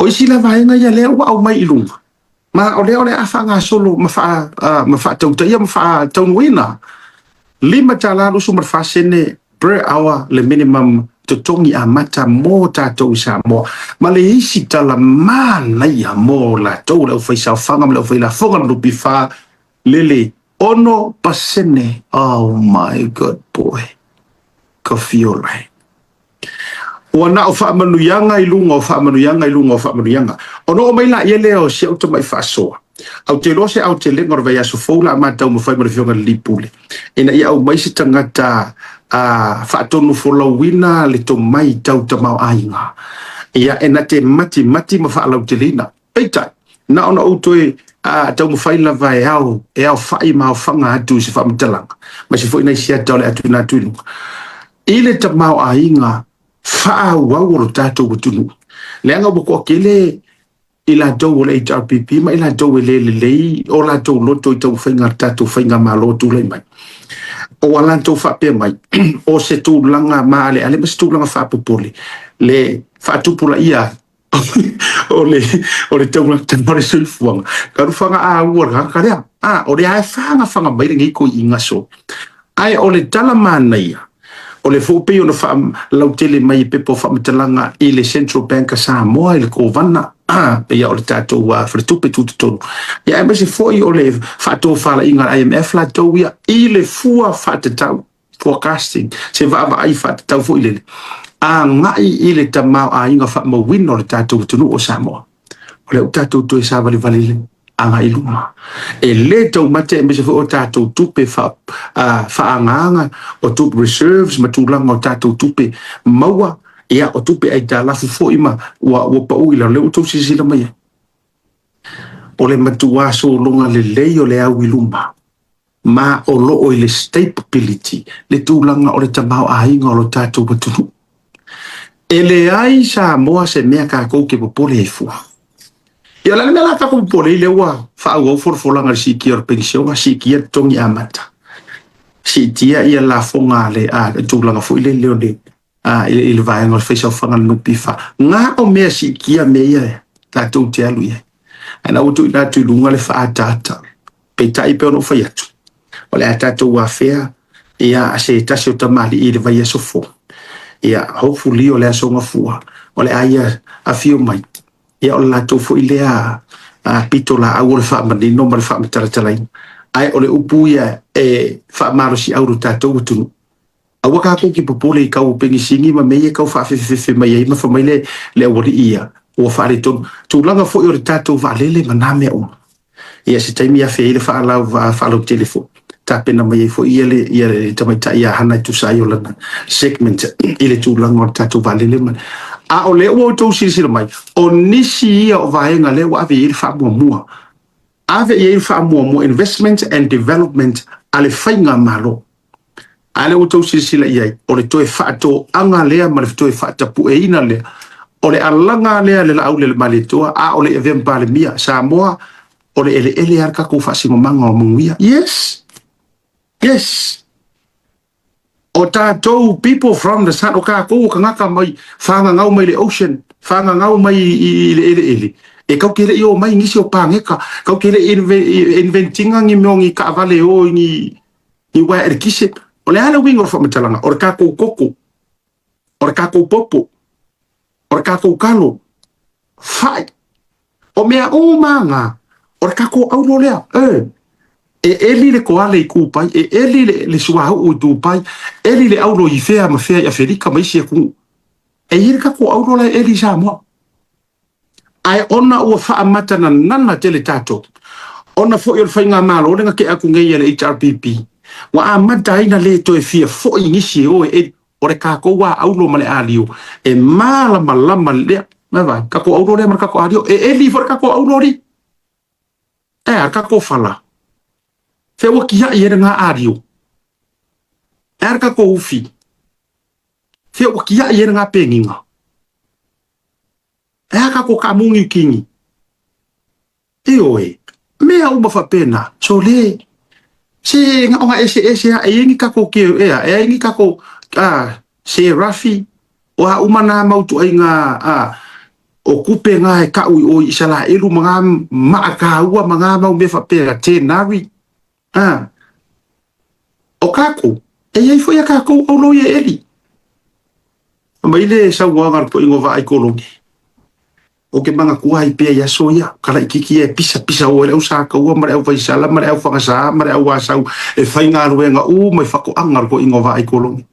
O sila vaenga ia lea ua au mai ilunga. Ma ole afanga solo mafa tauta ia mafa taunuina. 5 talalu sumber fasene per hour le minimum totongi amata mo tatou Samoa. Ma le isi tala mana ia mo la tau le ufai saufanga le ufai la fonga lupi fa lele ono pasene. Oh my God boy. Ka feel right. Wana o fa manuyanga ilunga o fa manuyanga ilunga o fa manuyanga. Ono o mai la yele o se auto mai fasoa. Au te lose au te lenga o vai aso foula ma tau mo fai mo fionga lipule. Ina ia au mai se tangata fa tonu folawina le to mai tau tamau ainga. Ia ena te mati ma fa alau te lina. Peita na ona auto e tau mo fai la vai au e au fai ma fanga atu se fa mtalanga. Ma se foi na sia tole atu na tunu. Ile tamau ainga fa wa tato wutunu lenga boko kele ila do le HRPP ma ila do le o la do loto to finga tato finga malo tu le mai o wala to fa pe mai o se tu langa male ale mas tu langa fa popoli le fa tu pula ia o le to langa tano le sulfuanga ka fanga a wora ka ya o le ai fanga mai ngi ko inga so ai o le tala mana ia o le Pei Ona lau tele mai pepo whamatalanga i le Central Bank Samoa i le kovana ia o le tātou whretupe tūtutonu. Ia e mese foi o le whātou whala inga IMF la tau ia i le fua whātatau forecasting se vāwa ai whātatau fo i lele. A ngai i le tamau a inga whamawina o le tātou tunu o Samoa. O le tātou tue sa vale le anga iluma. E le tau mate e mese fo o tātou tupe whaanganga o tupe reserves ma tūlanga o tātou tupe maua ia o tupe ai tā lafu fo ima wa pau ila leo tau sisila mai. O le matua so longa le lei o le au iluma. Ma o lo o le stability le tūlanga o le tamau a inga o lo tātou watunu. E le ai Samoa se mea kākou ke popole e fua. Ia la mela ka ko pole le wa fa o for folanga si ki or pension si ki tongi amata si tia ia la fonga le tu langa fo ile le il va en fa so fanga no pifa nga o me si ki me ia ta tu te alu ia ana o tu na tu lunga le fa tata pe tai pe no fa ya tu o le tata wa fea ia se ta se ta mali ile va ia so fo ia hopefully o le so nga fua o le aia a fio mai ia o la tau fo ilea pito la au le wha mani no ma le wha mataratalain. Ai o le upu ia e wha maro si auru tātou utunu. Awa kako ki popole i kau pengi singi ma mei e kau wha whewhewhe mai ei ma wha mai le awari ia o wha le tonu. Tūlanga fo i o le tātou wha lele ma nā mea oma. Ia se taimi a whea i le wha alau telefo. Tā pena mai e fo ia le tamaita ia hana i tu sai o lana segment i le tūlanga o le tātou wha lele ma. A o le o tau sila mai o nisi ia o vaenga le o ave i wha mua ave i wha mua investment and development a le whainga malo a le o tau sila iai o le toe wha to anga lea ma le toe wha tapu e ina lea o le alanga lea le lau le male toa a o le evempa le mia Samoa o le ele arka ko wha singomanga o munguia yes o tātou people from the sun o kākou ka ngaka mai whanga ngau mai le ocean whanga ngau mai i le ele e kau kere i o mai ngisi o pāngeka kau kere inventinga ngi miongi ka avale o ngi wai erikise o le ala wingo whamatalanga o le kākou koko o le kākou popo o le kākou kalo whai o mea o manga o le kākou auno lea e eli le koale i kupai, e eli le suahu u tupai, eli le aulo i fea ma fea i Afrika mai sia kung. E hirika ko aulo la eli Samoa. Ai ona ua faa mata na nana tele tato. Ona fo i whainga malo, renga ke aku ngei le HRPP. Wa a mata ina le to e fia fo i ngisi o e ore kako wa aulo male alio. E malama lea, me vai, kako aulo lea mar kako alio, e eli for kako aulo ri. E ar kako fala. Fewa kia i ere ngā ārio. Erka ko ufi. Fewa kia i ere ngā penginga. Erka ko ka mungi kingi. E oe, mea uma whapena. So le, se ngā onga ese e ingi kako keo ea, e ingi kako se rafi, o ha umana mautu ai ngā o kupe ngā e ka ui o i sala elu mga maaka ua mga mau me whapea tēnari. O kako, e iei fo ia kako o lo ia eli. Ma ile sa wanga po ingo va ai kolongi. O ke manga kua i pia ia so ia, kala i kiki e pisa o ele usa ka ua mare au vaisala, mare au whakasa, mare au wasau, e whai ngā ruenga mai whako angar ko ingo va ai kolongi.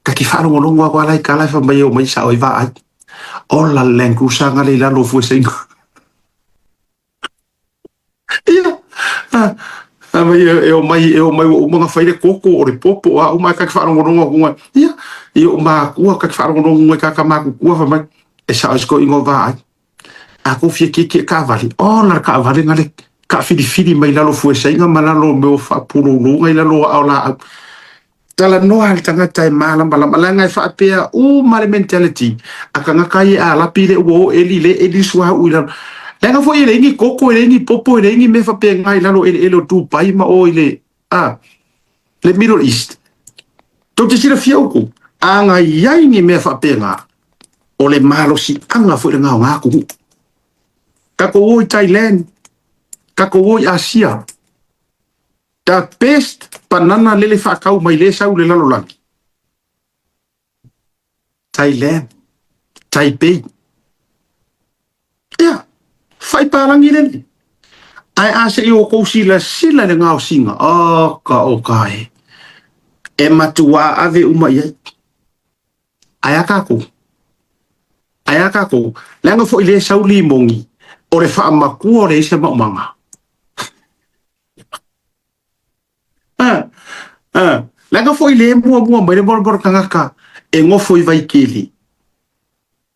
Ka ki whanongo longo ako alai ka lai wha mai o mai sa oi va ai. O la lengu sa ngale la lo fue sengo. Ia. Mai o mai o mga whaire koko o re popo a o mai ka ki whanongo longo ako. Ia. I o maa kua ka ki whanongo longo ka ka maa kukua wha mai. E sa oisko ingo va ai. A ko fia ki ka vali. O la ka vali ngale. Ka fili mai lalo fue senga ma lalo me o wha puro lunga i lalo au la au. Tala noa hal tangata e malama langa e whaapea mare mentality. Aka ngakai a lapile uo eli suha uila. Lenga fo ele ingi koko ele ingi popo ele ingi me whapea ngai lalo ele tu pai ma o ele. Le Middle East. Tau te sira fia uku. Anga iaingi me whapea ngā. O le malo si anga fo ele ngā o ngā kuhu. Kako o i Thailand. Kako o i Asia. The best banana lele whakau mai le sau le lalolangi. Thailand. Taipei. Ia. Whai pārangi lele. Ai ase i o kousila sila le ngāo singa. O kai. E matua ave uma iai. Ai akako. Ai akako. Lenga fo i le sau li mongi. O le wha makua o le isa maumanga. Langa foi le mua mai le bor kangaka e ngofo i vai kili.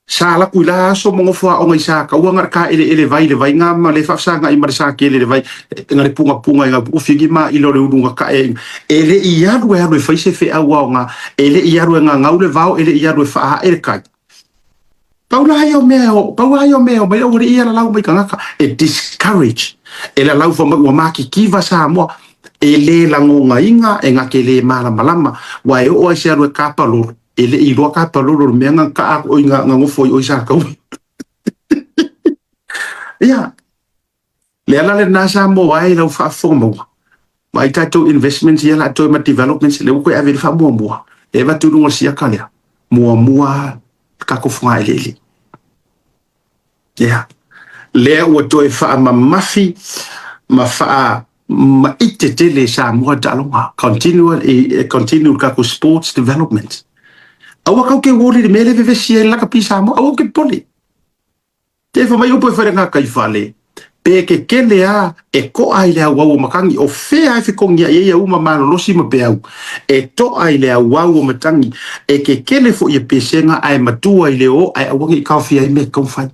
Sa la kuila so mo ngofo o ngai sa ka uanga ka ele vai nga ma le fa sa nga i marsa kili le vai ngare punga nga u figi ma i lo le unga ka ele i aru e fai se fe awa nga ele i aru nga ngau le vao ele i aru fa ele kai. Paula hayo meo mai o ri ia la lau mai kangaka e discourage ele lau fa ma maki kiva sa mo ele lango ngainga e ngake le malama wa e o se aro kapalo ele i ro kapalo me nga ka o nga ngofo o isa ka ya le ala le nasa mo ai lo fa fomo mai tato investments ya la to ma developments le ko ave fa mo e va tu no sia kalia mo ka ko funga ele ya le o to e fa ma mafi ma fa ma itete le Samoa dalonga continue kako sports development awa kau ke wori de mele veve sia la ka pisa mo awa ke poli te fa mai o po fa nga kai fale pe ke kele a e ko ai le wa makangi o fe ai fe kongia ye uma malo lo si ma pe au e to ai le wa matangi e ke kele fo ye pesenga ai matua i le o ai awa ki ka fi ai me kon fa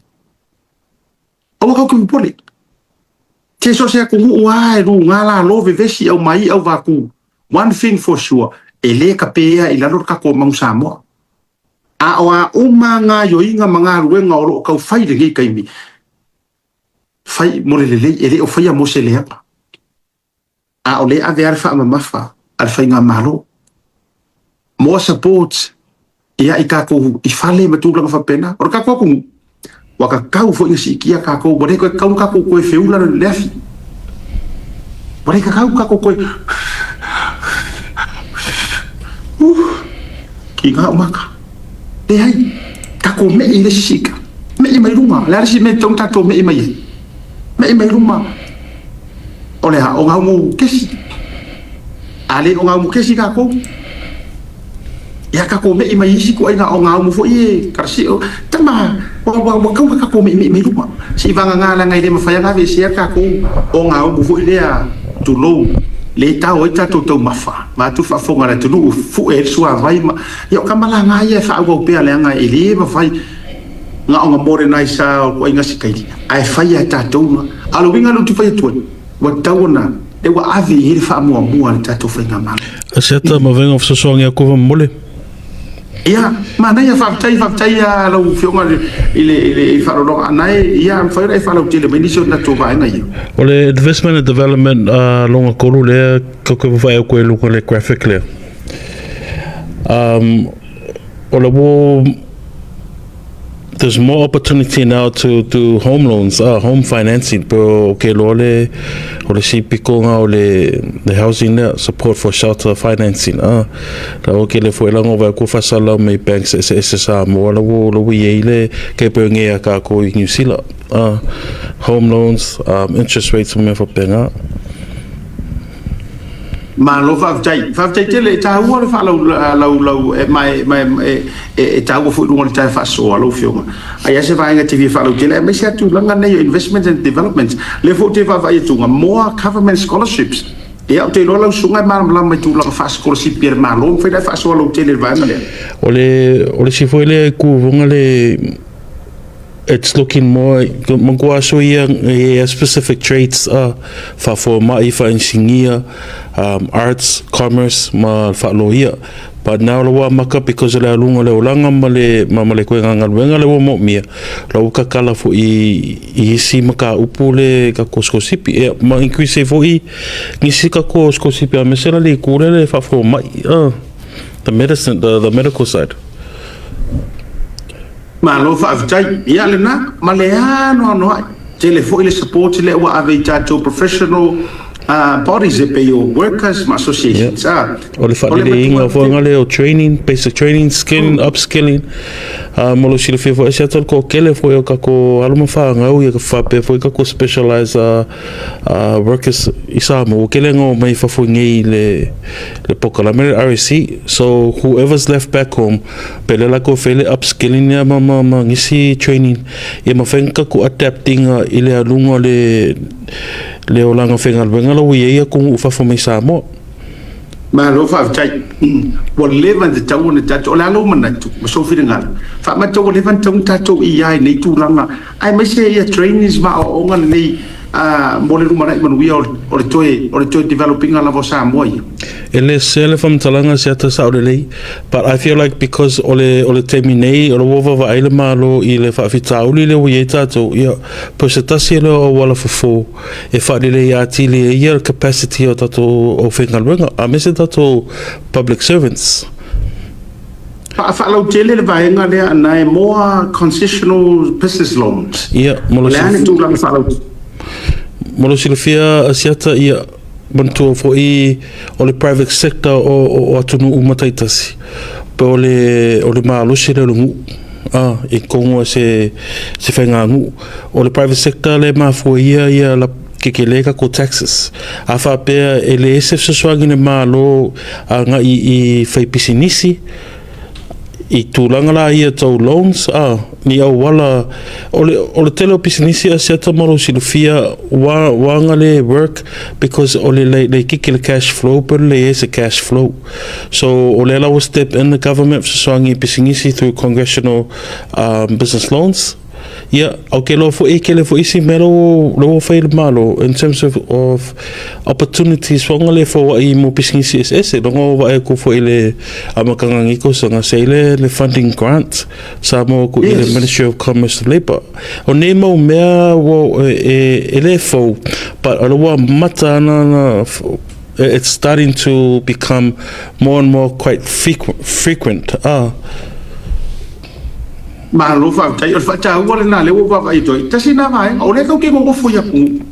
awa kau ke poli ke so se ku ai ru ngala lo vevesi au mai au vaku. One thing for sure, ele ka pea i lalo ka ko mang Samoa. A oa umanga yo inga mga ruenga o lo kau fai le ngi kaimi. Fai mo le ele o fai mo se le apa. A ole ave arfa ma mafa, arfa nga malo. Mo support ia i ka ko i fale matula fa pena. Or ka ko waka kau fo insi kia ka ko bore ko kau ka ko e feula le lefi bore ka kau ko ki nga maka e ai ka ko me ile sika me i mai ruma la si me tong tato me i mai ruma ole ha o nga mo kesi ale o nga mo kesi ka ko ya ka ko me i mai si ko ina o nga mo fo ye karsi o tama wa kau ka ko me ruma si vanga ngala ngai le mafaya nga ve sia ka ko o nga mo fo ile a tu lo le ta o ta to mafa ma tu fa fo ngala tu no fu e sua vai ma yo ka mala nga ye fa go pe ale nga ile ma fai nga o nga more nai sa ko inga sikai ai fai ta to alo winga lu tu fai tu wa tauna e wa avi hiri fa mo ta to fa nga ma aseta ma venga of so songa ko mole ia mana ia faftai ya lo fionga ile fa lo anai ia fa ia fa lo tele bendition na to va ngai ole investment and development longa ko le ko fa ko lu ko le graphic le ole bo there's more opportunity now to do home loans, home financing. Pero okay, ole si pikonga ole housing there, support for shelter financing. La okay le foi lango va ko fasala me banks SSA mo lo yele ke penga ka ko New Zealand. Home loans, interest rates me for penga. Ma lo faftai tele ta ua le fa lau mai ta ua fu ngol ta fa so lo fioma ai se vai nga tv fa lo tele me se tu langa nei investment and development le fu te va vai tu more government scholarships e au te lo lau sunga ma mai tu la fa scholarship per ma lo fa da fa so lo tele va ngale ole si foi le ku ngale. It's looking more mangwaso yang specific traits for mai for engineer, arts, commerce ma fa loia. But now lo maka because le alunga le ulanga male ko nganga le mo mia lo ka kala fo I si maka upule ka koskosipi ma increase fo I ni si ka koskosipi a mesela le kure le fa fo mai the medicine the medical side. Ma lo fa avtai ia le na ma le no tele fo ile support le wa ave tato professional bodies e pe workers ma associations ole fa le inga fo ngale o training basic training skilling upskilling molo sile fo e setol ko kele fo ka ko aluma fa nga u fa pe fo ka ko specialize workers isa mo kele ngo mai fa fo ngi le pokala me RC so whoever's left back home pele la ko fele upskilling ya mama ngisi training e ma fenka ko adapting ile alunga le olanga fenga venga lo ia ku fa fo mai Samoa ma lo fa tai o le van de tau ne tato la lo mana tu so fi ngal fa ma to le van tau tato ia nei tu langa ai me se ia trainings ma o ngal nei mo le rumana I Manuia o le toi developing ala vo Samoa ele sele fam talanga se ata sa ole but I feel like because ole terminate ole wova va ile malo ile fa fitauli le wi tato ia percentage le o wala fo e fa le ia tili ia capacity o tato o fengal wenga a mese tato public servants fa lo tele le vaenga le ana more concessional business loans mo le tu lang fa lo molo silfia asiata ia bantu fo I ole private sector o atunu umataitasi pe ole malo sile lungu e kongo se fenga ngu ole private sector le ma fo ia la kekeleka ko taxes afa pe ele ese se swangine malo nga I fai pisinisi I tūlanga la ia tau loans ni au wala ole tele o pisinisi a seta maro silufia wanga le work because ole le kiki le cash flow pero le is a cash flow so ole la will step in the government for swangi pisinisi through congressional business loans okay lo fo ikele fo isi mero lo fail malo in terms of opportunities wangale fo I mo pisinisi SS lo wa ko fo ile amakanga ngiko sanga sele le funding grant sa mo ko ile Ministry of Commerce and Labour o ne mo mea wo ele fo but lo mata na it's starting to become more and more quite frequent ma lo fa tai o fa ta wala na le wo va I toi tasi na vai o le ko ke ngo fo ya ku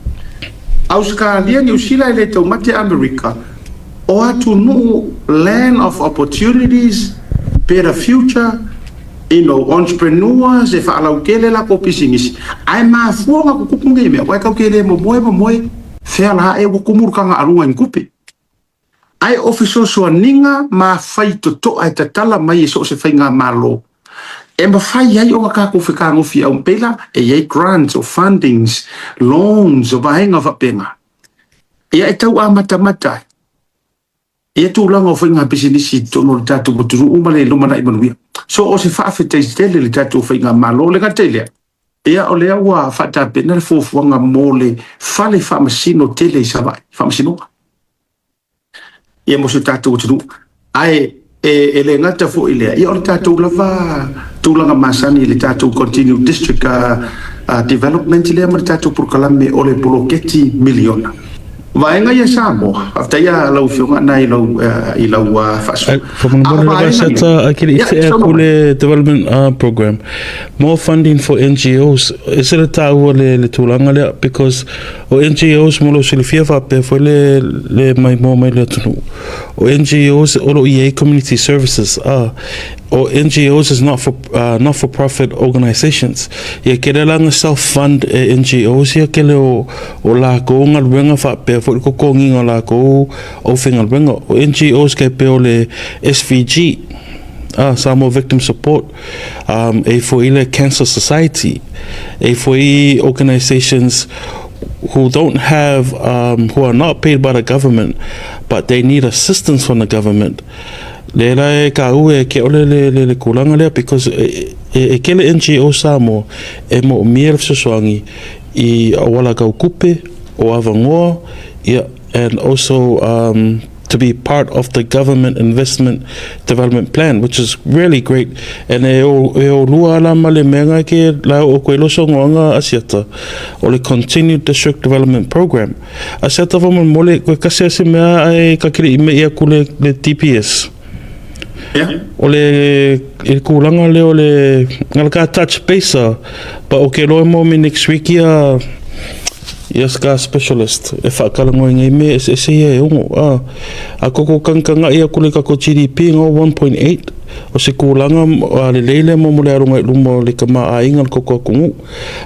Australia New Zealand le to mate America o atu no land of opportunities better future entrepreneurs e fa la kele la ko pisingis ai ma fo nga ku ku nge me wa ka kele mo fe la e wo ku murkanga alunga nkupi ai officer so ninga ma fai to ai tatala mai so se fainga malo e ma fai ai o ka ko fika ngo fia un pela e ai grants or fundings loans o vaenga va pena e ai tau amata e tu langa o fainga business to no tatu boturu umale lo mana I Manuia so o se fa fete tele le tatu fainga malo le gatele e o le wa fata pena le fofu nga mole fale fa masino tele sa fa masino e mo se tatu boturu ai ele ngata fo ile I o tatu lava tulanga masani le tatu continue district development le mar tatu por kalame ole bloketi miliona vaenga ia Samoa after ia lau fiunga na i lau fasu Kule development program, more funding for NGOs. Is it a tau le tulanga le because o NGOs mo lo silifia fa pe foi le mai mo mai le tunu. O NGOs o lo EA community services or NGOs is not for profit organizations. Ia kele langa self fund NGOs ia kele o la ko ngal wenga fa pe foi ko kongi ngala ko o fingal wenga o NGOs ke pe o le SVG Samoa Victim Support, A4E Cancer Society, A4E organizations who don't have, who are not paid by the government, but they need assistance from the government. Leila ka ue ke ole le kulanga lea because kele NGO Samoa mo miel fsoswangi I awala kau kupe o avangoa and also to be part of the government investment development plan, which is really great. And lua ala male menga ke la o koelo songonga asiata o le continued district development program. Asiata va mole ko kasi se mea ai ka kiri me ia kule le TPS. Yeah. O le kulanga le o le ngalaka touch base pa o ke lo mo next week Yes, ka specialist. E whakalango ngai me e ia ungo. A koko kankanga ia kule kako GDP ngau 1.8. O se kulanga le leile mo mole arunga lumo le kama a ingal koko kungu.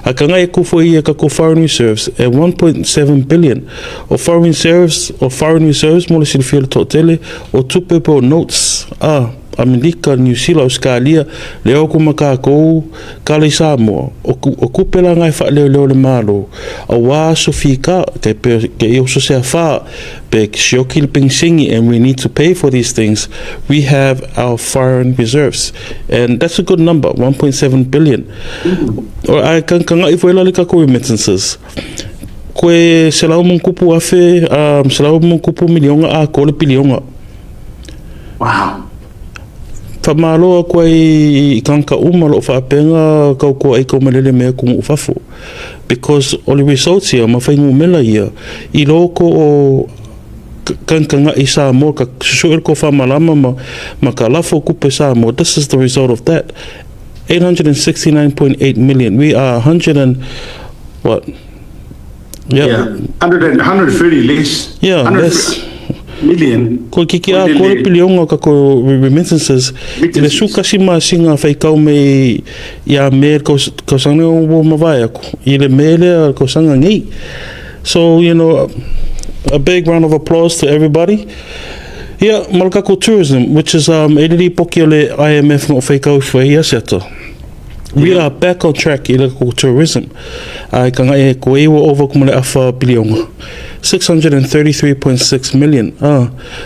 A kanga e kufo ia kako foreign reserves e 1.7 billion. O foreign reserves mo le silfia totele o tupe po notes. Amerika, New Zealand, Australia, leo kumaka ko kale Samoa o kupela ngai fa leo le malo a wa sofika ke yo so se fa pe shokil pensingi and we need to pay for these things. We have our foreign reserves and that's a good number 1.7 billion. Or I kan if we like ko remittances ko se la mo kupu afe se la mo kupu milionga ko le bilionga. Wow. Famalo ko ai kanka umalo fa penga ko ai ko melele me ku fafo because all the results here ma fa ngumela ia I loko o kanka nga isa mo ka suer ko fa malama ma kalafo ku pesa mo. This is the result of that 869.8 million. We are 100 and what 130 less less million ko kiki a ko pilionga ka ko remittances le suka sima singa fai kau me ya mer ko sanga o mavaya ko ile mele ko sanga ngi. So a big round of applause to everybody. Malaka tourism, which is edili pokiole IMF no fai kau fai aseta. We are back on track in tourism. I can go over afa billion 633.6 million.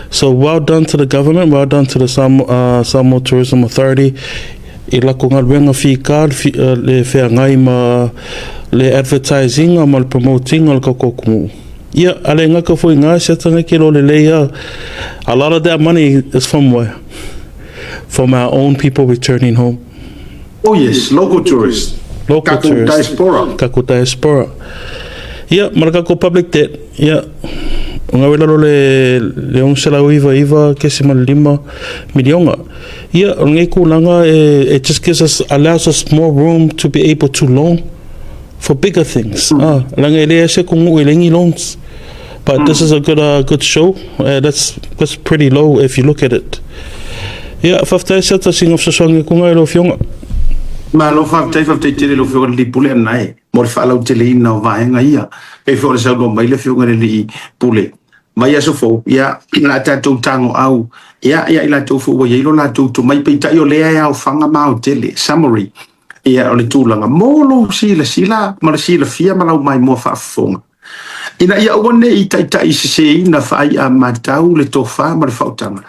So well done to the government, well done to the Samoa Tourism Authority. Ila ko ngalwenga fi card le fe ngai ma le advertising ma promoting al kokoku. Alenga ko foi nga setanga ke lo le a lot of that money is from where? From our own people returning home. Oh yes, local tourists. Kaku diaspora. Maraka ko public debt. Nga wela lo le on sela iva ke se malima milionga. Ngai kulanga it just allows us more room to be able to loan for bigger things. Langa ele se kungu elengi loans. But this is a good show. That's pretty low if you look at it. Fafta seta sing of soswangi kunga lo fionga. Ma lo fa te lo fio li pule nai mo fa lo te le ina vaenga ia e fo le sa lo mai le fio ngare li pule mai aso fo la ta tu tango au ila tu fo ia lo la tu mai pe ta yo le au fanga ma o tele summary o le tu langa mo lo sila ma le sila fia ma lo mai mo fa fonga ina ia one I ta se ina fa ia matau le tofa ma le fautanga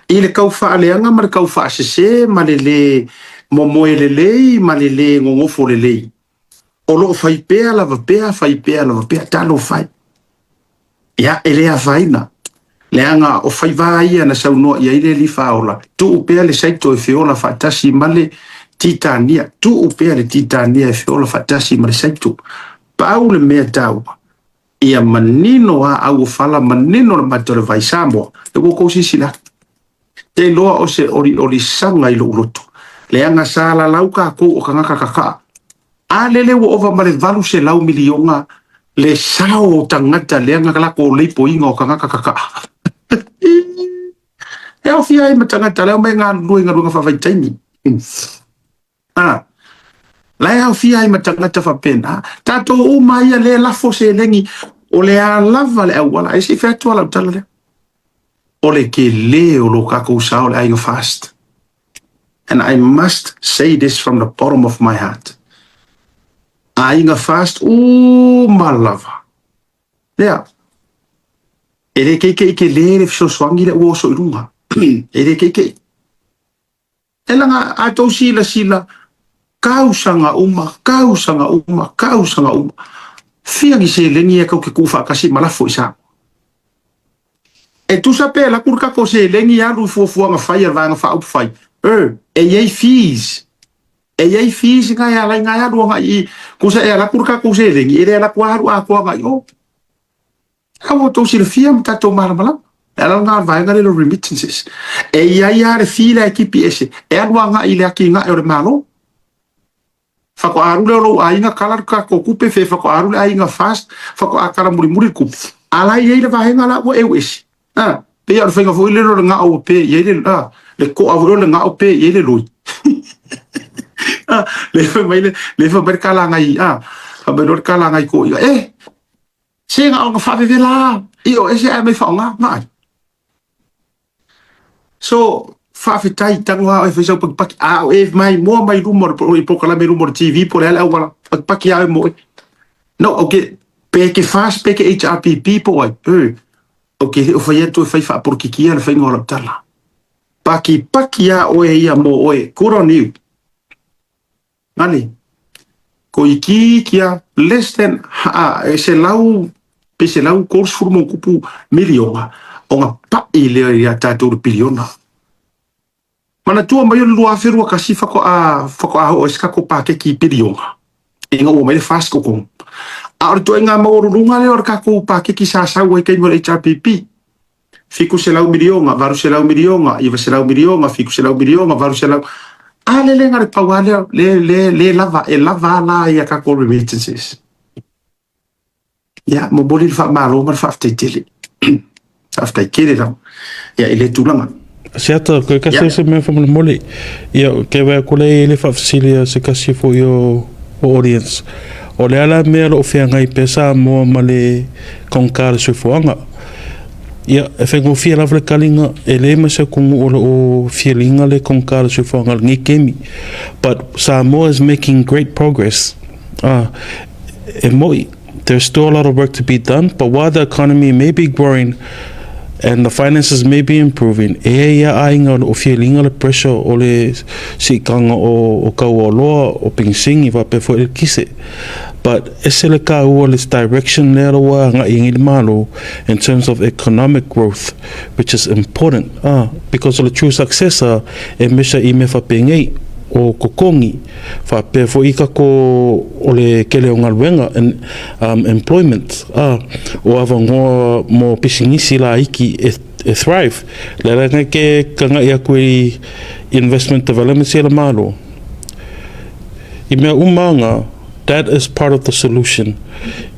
ile kau fa le anga ma le kau fa se ma le mo moelelei ma lele ngofo lelei o lo fai pea lava pea talo fai ele a faina le anga o fai vai na sauno ia ile li faola tu pea le saito e feola fatasi male titania tu pea le titania e feola fatasi male saito paule mea tau ia manino au fala manino na matore vai Samoa e wo ko sisila te loa o se ori sanga i lo uloto le anga sala lau ka ko o kanga kaka a lele wo ova male valu se lau milionga le sao tangata le anga kala ko le poinga o kanga kaka e o fia i matangata le o me ngā runga whawhaitaini lai au fia i matangata whapena tato o mai a le lafo se lengi o le a lava le au wala e si whea tua lau tala le o le ke le o lo kako sao le ainga fast. And I must say this from the bottom of my heart. Ainga fast, my lava. Yeah. Ele ke le le so swangi le o so irunga. Ele ke. Elanga ato sila kausanga uma. Fiangi se lengi e kau ke kufa kasi malafo isa. E tu sape la kurka ko se lengi alu fuanga fire vanga fa up fai. E yei fees. E yei fees nga ya lai nga ya ruanga i kusa e la kurka ko se lengi e la kwaru a kwa nga yo. Awo to sila fiam tato malamala. Ela nga vanga le remittances. E ya re fila e KPS. E aluanga i le aki nga e o malo. Fako aru le lo ainga kalar ka ko kupe fe fako aru le ainga fast fako akala muri kup. Ala ye le vahenga la wo e wis. Pe ar fenga foi le ro nga o pe ye le le ko avro le nga o pe ye le loi. Le fa mai le fa ber kala ngai fa ber kala ngai ko se nga o fa ve la io e se me fa nga mai. So fa fitai tangwa e fa so pak e mai mo mai rumor po kala me rumor TV por ela wala pak ya mo. No, okay. Pe que faz pe que HRPP po ai. Okay, o fai tu fai fa por kikia le fai ngora tala. Paki ya o ia mo o kuroniu. Mani. Ko iki kia less than se lau course formo kupu miliona. O nga pa ile ia tatur biliona. Mana tua mai lua ferua kasi fako o eska ko pa ke ki biliona. Inga o mai fast ko kon. Ar to nga mo runga le or ka ko pa ke ki sa we ke mo HRPP. Fiku se lau miliona, varu se lau miliona, iva se lau miliona, fiku se lau miliona, varu se lau le ngare pawale le lava la ia ka ko remittances. Ya mo boli fa malo mar fa tele. After kile la. Ya ile tulanga. Siata ko ka se me fa mole. Ya ke va ko le fa facility se kasi for your audience. O le ala me lo fia ngai pesa mo male konkar se foanga. Ya e fengo fia la vle kalinga ele me se kungu o feelinga le konkar se foanga ni kemi. But Samoa is making great progress. There's still a lot of work to be done, but while the economy may be growing and the finances may be improving, ia ainga o feelinga le pressure o le sikanga o kaualoa o pingsingi va pe fo el kise. But esele ka ua this direction lero wa nga ingi malo in terms of economic growth, which is important. Because of the true successor e mesha I me fa pengei o kokongi fa pe fo ika ko o le kele o ngalwenga employment o avango mo pisingisi la iki e thrive le ranga ke kanga ia kui investment development sila malo I mea umanga. That is part of the solution.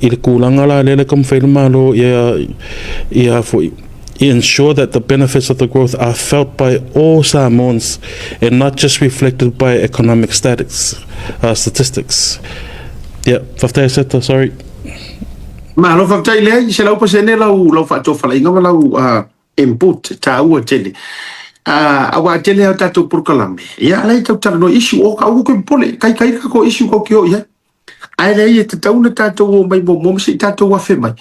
I le kulanga la lele kam whaile malo ia fo ensure that the benefits of the growth are felt by all Samoans and not just reflected by economic statistics. Yeah, whaftai seta, sorry. Ma lo whaftai lea, se lau pasene lau whato whalainga ma lau input ta ua tele. Awa tele au tatou purkalame. Ia alai tau tara no issue o ka uko ke pole, kai ko issue ko ki o ia. Ai lei e te tauna tatou o mai mo si tatou a whemai.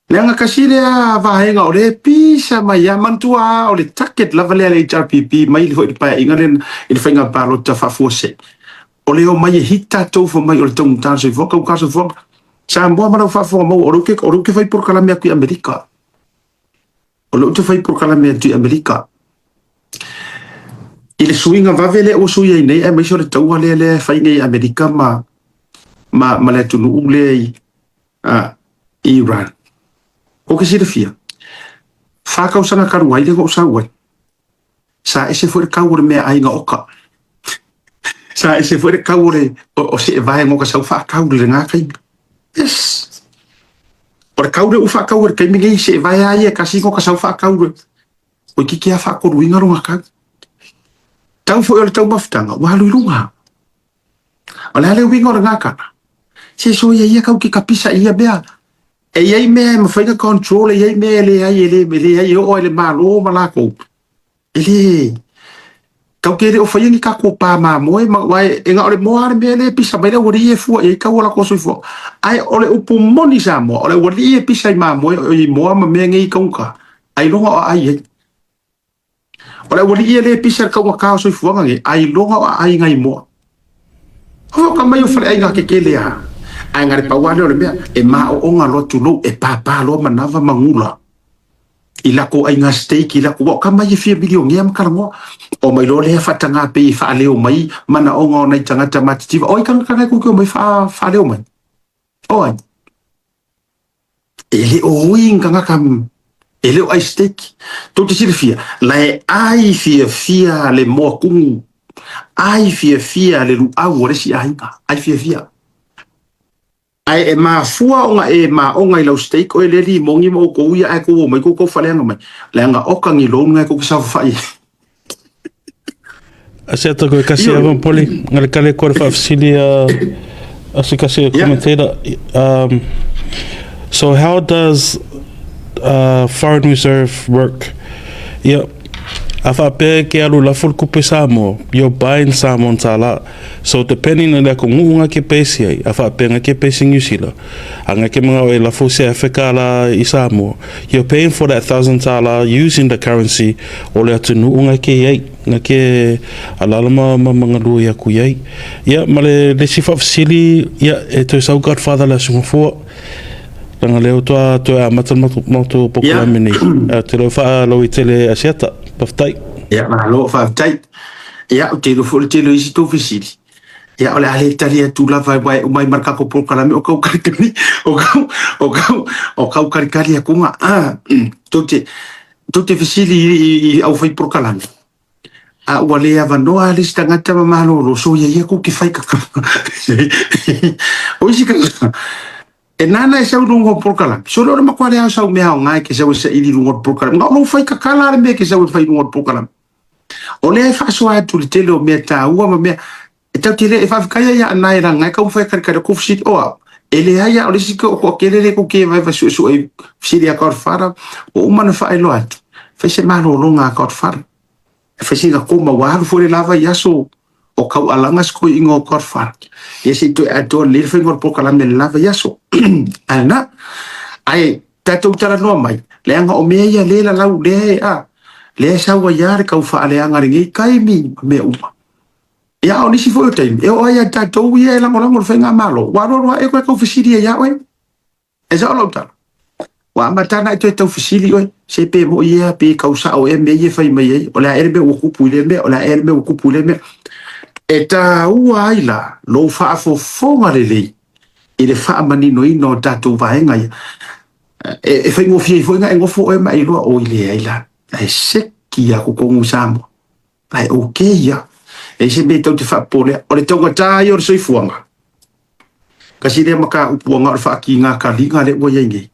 Leanga kasi lea vahenga o le pisa mai a mantua o le taket lava lea le HRPP mai li hoi pa inga len I le whainga palo ta whafuose. O leo mai e hita tau fa mai o le tau mtanso I voka ukaso voka. Sa mua marau whafuanga mau o ruke whai por kalame a kui Amerika. O leo te whai por kalame a tui Amerika. I le suinga vavele o sui ai nei e mai so le taua le whainga I Amerika ma le tunu ule Iran. O ke silafia. Whakau sanga karu ai lengo usawai. Sa ese foi kaure mea ai nga oka. Sa ese foi kaure o se vai ngoka sa whakaure le ngā kai. Yes. Ora kaure u whakaure kai mingi se vai ai e kasi ngoka sa whakaure. O ki kia whakauru inga runga kau. Tau foi ole tau mafutanga. Walu runga. Ole ale winga ora ngā kana. Se so ia kau ki kapisa ia bea. E iei mea ma whainga control, e iei mea le ai o ele malo malako. Ele, kau kere o whaingi kako pā mā moe, ma wai e ngā ole moare mea le pisa, mai le wari e fua, e kau ala koso i fua. Ai ole upu moni sa moa, ole wari e pisa i mā moe, o i moa ma mea ngai kaunka. Ai longa o ai ei. Ole wari e le pisa kau a kao so i fua ngange, ai longa o ai ngai moa. Ho ka mai o whare ai ngā kekele a. Ai ngare pauale o le mea, e maa o onga lo tulu, e pāpā lo manava mangula. I lako ai ngā steak, i lako waka mai e fia milio ngea makarangoa. O mai lo lea whatanga pe i whaaleo mai, mana onga o nei tangata matitiva. O i kanga kuki o mai whaaleo mai. O ai. E le o hui nganga kam, e le o ai steak. Tō te siri fia, lai ai fia le moa kungu. Ai fia le lu au o resi ainga. Ai fia. Ai e ma fua onga e ma onga I lau steak o e le li mongi mo ko uia ai ko o mai ko whaleanga mai. Leanga oka ngi lo ngai ko kisau whai. Asia ta koe kasi awan poli, ngare kare kore whaafsili asi kasi commentator. So how does foreign reserve work? Yeah. Afa pe ke alu la full kupe Samoa, you're buying Samoan tala. So depending on like ngunga ke pesi ai, afa pe nga ke pesi New Zealand. Anga ke mga o la fu se Africa la I Samoa. You're paying for that 1,000 tala using the currency o le atu ngunga ke ai, nga ke alalama mga lu ya ku ai. Ya male le sifa fasili ya e to sau godfather la sunga fo. Ranga leo toa amata matu pokula mini. Te lo fa lo I tele asiata. Paftai. Ya, malo paftai. Ya, o te lo fo te lo isi to fisili. Ya, ole ale tali atu la vai o mai marka ko pokula me o kau karikari. O kau karikari akunga. To te fisili I au fai pokula me. A wale ava noa alis tangata mamalo lo so ia ko ki fai kaka. O isi kaka. E nana e sau lungo porkala. So lo ma kwale au sau mea o ngai ke sau se ili lungo porkala. Nga lo fai kakala le me ke sau fai lungo porkala. O le fa so atu le tele o mea ta ua ma mea. E tau tele e fa kaya ya nai ra ngai ka fai karikara ko fsit o. Ele haya o le siko ko kelele ko ke vai fa so e fsiri a kor fara o umana fa ai lo atu. Fa se malo longa kor fara. Fa singa ko ma wa fo le lava yaso. O kau alanga sko ingo kor fara. Yesi to ato le fingor porkala me lava yaso. Ana ai tatou tara no mai le anga o mea ia le la lau le le sa wa yar ka fa le anga ringi kai mi me uma ya o nisi fo time e o ia tatou ia la ngol fenga malo wa ro e ko fisili ya we e sa lo ta wa matana to to fisili we se pe mo ia pe ka usa o e me ia fai mai o la erbe o kupu le me o la erbe o kupu le me e ta ua ila lo fa fo fonga le I le wha manino I no tātou vaenga ia. E whai ngofia I whainga e ngofo e mai loa o I le aila. E seki a kukongu Samoa. Ai oke ia. E se me tau te whapole. O le taunga tāi o le soifuanga. Kasi le maka upuanga o le wha ki ngā ka linga le ua iengi.